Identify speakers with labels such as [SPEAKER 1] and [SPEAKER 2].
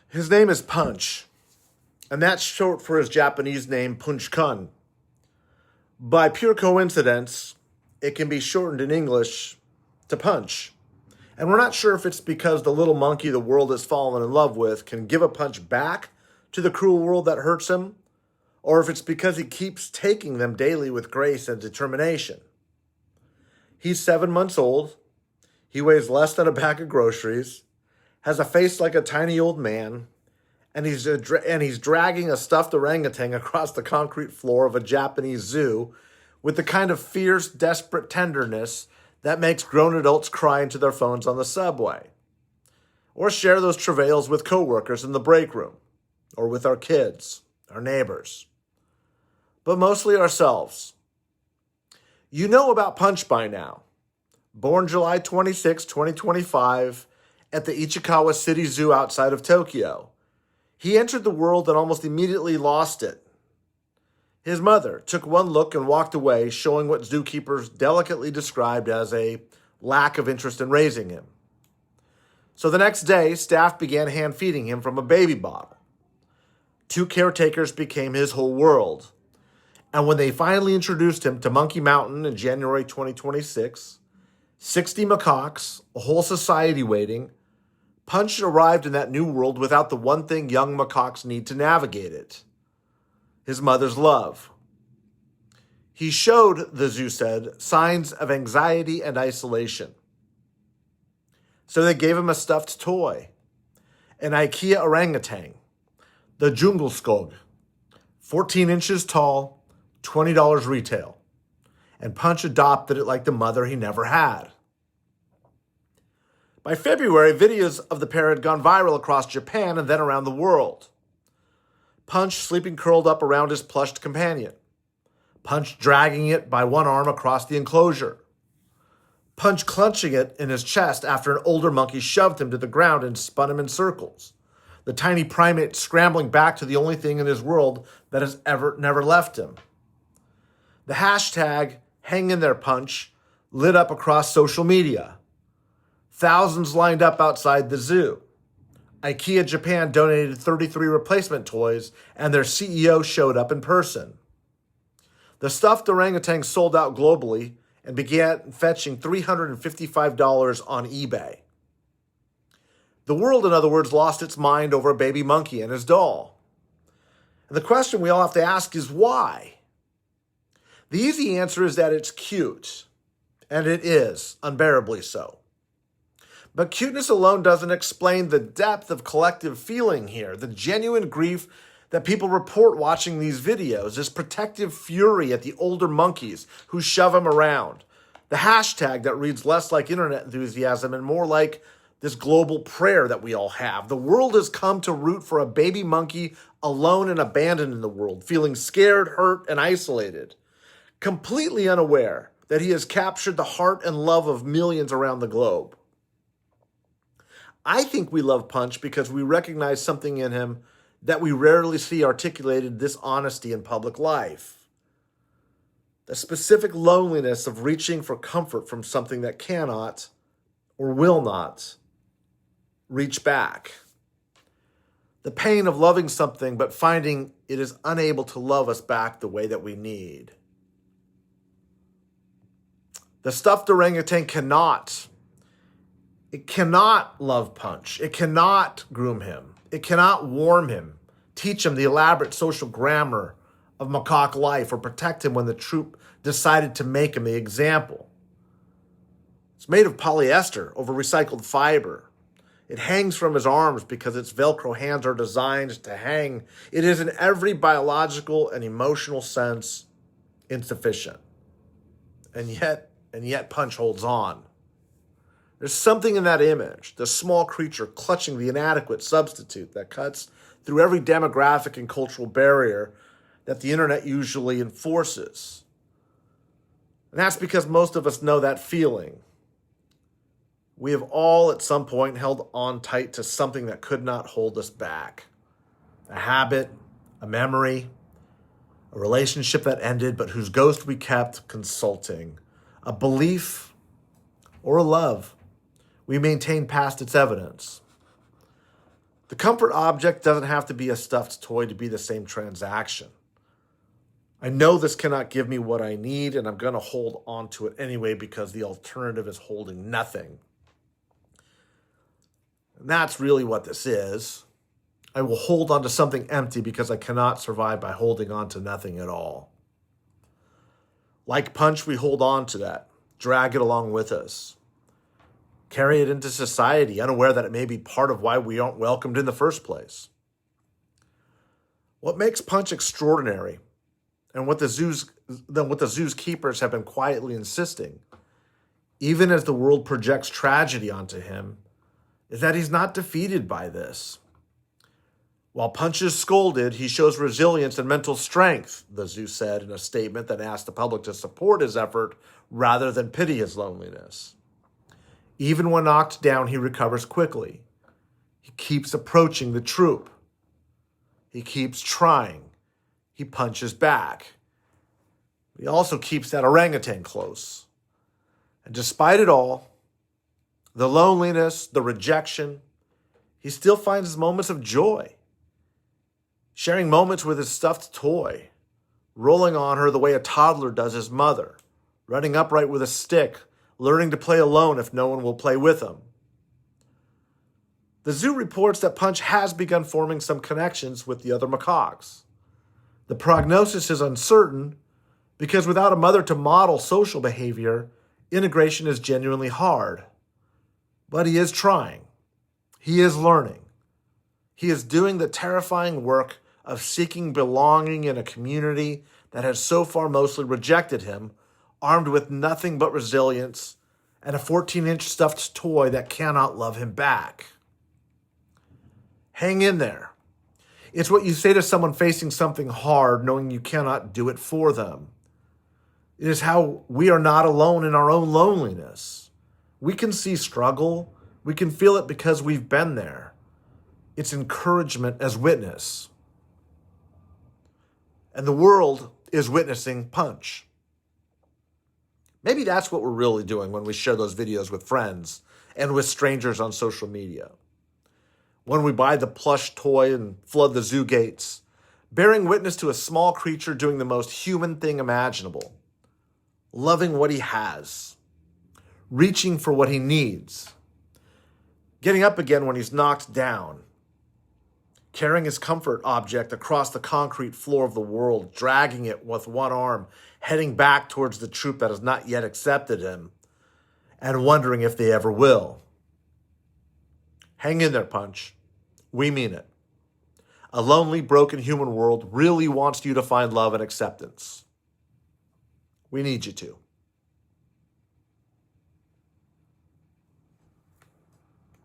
[SPEAKER 1] His name is Punch, and that's short for his Japanese name, Punch-Kun. By pure coincidence, it can be shortened in English to Punch. And we're not sure if it's because the little monkey the world has fallen in love with can give a punch back to the cruel world that hurts him, or if it's because he keeps taking them daily with grace and determination. He's 7 months old. He weighs less than a bag of groceries, has a face like a tiny old man, and he's dragging a stuffed orangutan across the concrete floor of a Japanese zoo with the kind of fierce, desperate tenderness that makes grown adults cry into their phones on the subway, or share those travails with coworkers in the break room, or with our kids, our neighbors, but mostly ourselves. You know about Punch by now. Born July 26, 2025, at the Ichikawa City Zoo outside of Tokyo. He entered the world and almost immediately lost it. His mother took one look and walked away, showing what zookeepers delicately described as a lack of interest in raising him. So the next day, staff began hand-feeding him from a baby bottle. 2 caretakers became his whole world. And when they finally introduced him to Monkey Mountain in January 2026, 60 macaques, a whole society waiting, Punch arrived in that new world without the one thing young macaques need to navigate it: his mother's love. He showed, the zoo said, signs of anxiety and isolation. So they gave him a stuffed toy, an IKEA orangutan, the Djungelskog, 14 inches tall, $20 retail. And Punch adopted it like the mother he never had. By February, videos of the pair had gone viral across Japan and then around the world. Punch sleeping curled up around his plushed companion. Punch dragging it by one arm across the enclosure. Punch clenching it in his chest after an older monkey shoved him to the ground and spun him in circles. The tiny primate scrambling back to the only thing in his world that has never left him. The hashtag Hang in there, Punch lit up across social media. Thousands lined up outside the zoo. IKEA Japan donated 33 replacement toys, and their CEO showed up in person. The stuffed orangutan sold out globally and began fetching $355 on eBay. The world, in other words, lost its mind over a baby monkey and his doll. And the question we all have to ask is why? The easy answer is that it's cute, and it is, unbearably so. But cuteness alone doesn't explain the depth of collective feeling here, the genuine grief that people report watching these videos, this protective fury at the older monkeys who shove him around, the hashtag that reads less like internet enthusiasm and more like this global prayer that we all have. The world has come to root for a baby monkey alone and abandoned in the world, feeling scared, hurt, and isolated, completely unaware that he has captured the heart and love of millions around the globe. I think we love Punch because we recognize something in him that we rarely see articulated, this honesty in public life. The specific loneliness of reaching for comfort from something that cannot or will not reach back. The pain of loving something but finding it is unable to love us back the way that we need. The stuffed orangutan cannot love Punch. It cannot groom him. It cannot warm him, teach him the elaborate social grammar of macaque life, or protect him when the troop decided to make him the example. It's made of polyester over recycled fiber. It hangs from his arms because its Velcro hands are designed to hang. It is in every biological and emotional sense insufficient. And yet Punch holds on. There's something in that image, the small creature clutching the inadequate substitute that cuts through every demographic and cultural barrier that the internet usually enforces. And that's because most of us know that feeling. We have all at some point held on tight to something that could not hold us back. A habit, a memory, a relationship that ended but whose ghost we kept consulting, a belief, or a love we maintain past its evidence. The comfort object doesn't have to be a stuffed toy to be the same transaction. I know this cannot give me what I need, and I'm going to hold on to it anyway because the alternative is holding nothing. And that's really what this is. I will hold on to something empty because I cannot survive by holding on to nothing at all. Like Punch, we hold on to that, drag it along with us, carry it into society, unaware that it may be part of why we aren't welcomed in the first place. What makes Punch extraordinary, and what the zoo's keepers have been quietly insisting, even as the world projects tragedy onto him, is that he's not defeated by this. While Punch is scolded, he shows resilience and mental strength, the zoo said in a statement that asked the public to support his effort rather than pity his loneliness. Even when knocked down, he recovers quickly. He keeps approaching the troop. He keeps trying. He punches back. He also keeps that orangutan close. And despite it all, the loneliness, the rejection, he still finds moments of joy. Sharing moments with his stuffed toy, rolling on her the way a toddler does his mother, running upright with a stick, learning to play alone if no one will play with him. The zoo reports that Punch has begun forming some connections with the other macaques. The prognosis is uncertain because without a mother to model social behavior, integration is genuinely hard. But he is trying. He is learning. He is doing the terrifying work of seeking belonging in a community that has so far mostly rejected him, armed with nothing but resilience and a 14-inch stuffed toy that cannot love him back. Hang in there. It's what you say to someone facing something hard, knowing you cannot do it for them. It is how we are not alone in our own loneliness. We can see struggle. We can feel it because we've been there. It's encouragement as witness. And the world is witnessing Punch. Maybe that's what we're really doing when we share those videos with friends and with strangers on social media. When we buy the plush toy and flood the zoo gates, bearing witness to a small creature doing the most human thing imaginable, loving what he has, reaching for what he needs, getting up again when he's knocked down, carrying his comfort object across the concrete floor of the world, dragging it with one arm, heading back towards the troop that has not yet accepted him, and wondering if they ever will. Hang in there, Punch. We mean it. A lonely, broken human world really wants you to find love and acceptance. We need you to.